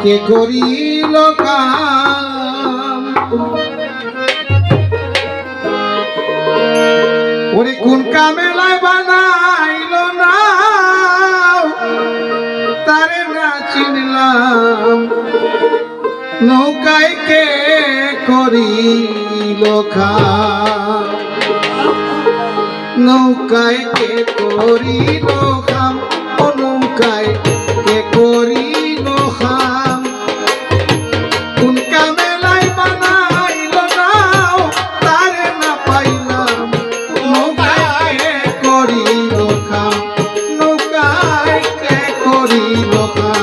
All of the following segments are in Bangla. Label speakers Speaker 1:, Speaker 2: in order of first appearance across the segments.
Speaker 1: কে করিল কাম ওরে কোন কামেলায় বানাইল না তারে না চিনলাম নৌকায় কে করিল খাম নৌকায় কে করিল খাম ও নৌকায় কে করিল খাম কোন কামেলায় বানাইল নাও তারে না পাইলাম নৌকায় কে করিল খাম নৌকায় কে করিল খাম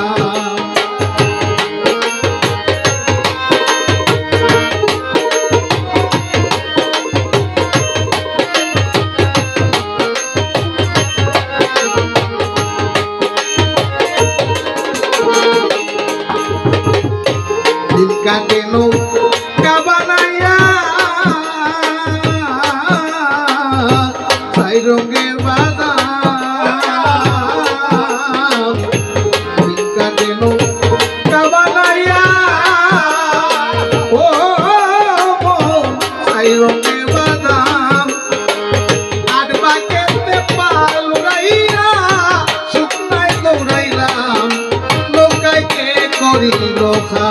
Speaker 1: কাটে নৌকা বানাইয়া ছাই রঙের বাদাম কাটে নৌকা বানাইয়া ও ছাই রঙের বাদাম আট বাকেতে পাল উড়াইয়া শুকনায় দৌড়াইলাম নৌকায় কে করিল খা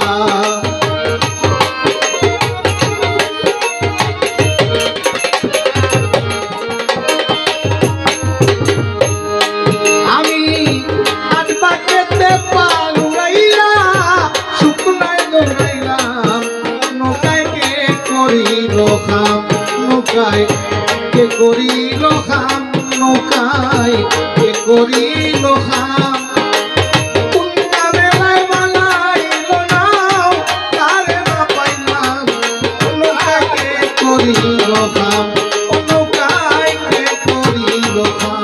Speaker 1: নৌকায় কে করিল খাম নৌকায় কে করিল খাম কোন কামেলায় বানাইল নাও তারে না পাইলাম নৌকায় কে করিল খাম নৌকায় কে করিল খাম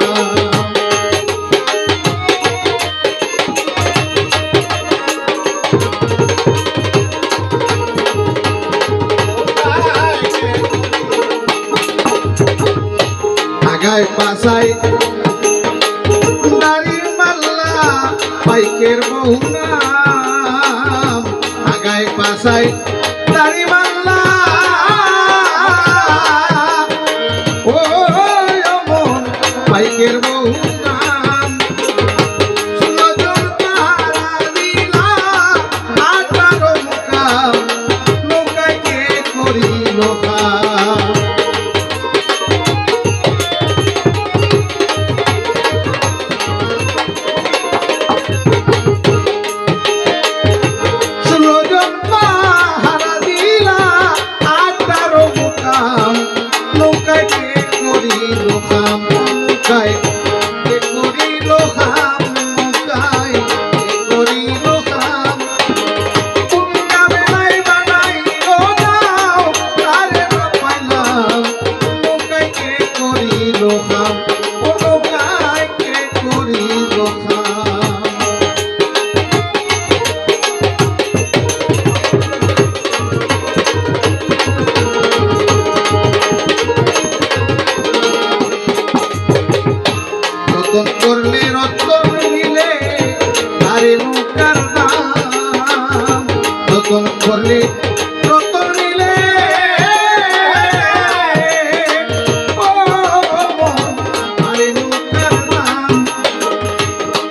Speaker 1: আগায় পাশায় দাড়ির মাল্লা পাইকের বহু নাম আগায় পাশায় দাড়ি মাল্লা ও মন পাইকের বহু নাম নজর তারা দিলা আটার মুকাম নৌকায় কে করিল খাম নৌকায় কে করিল খাম নৌকায় কে করিল খাম নৌকায় কে করিল খাম কোন কামেলায় বানাইল নাও তারে না পাইলাম নৌকায় কে করিল খাম ও নৌকায় কে করিল খাম রতন করলে রতন মিলে আরে নৌকার দাম রতন করলে রতন মিলে আরে নৌকার দাম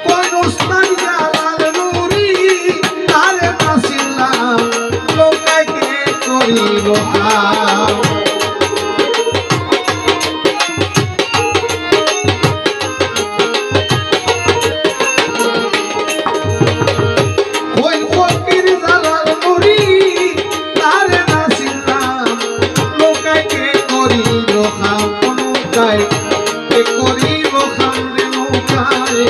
Speaker 1: কোন উস্তাদ জালাল নুরি আরে নাসিলাম নৌকায় কে করিল খাম নৌকায় কে করিল খাম রে নৌকায়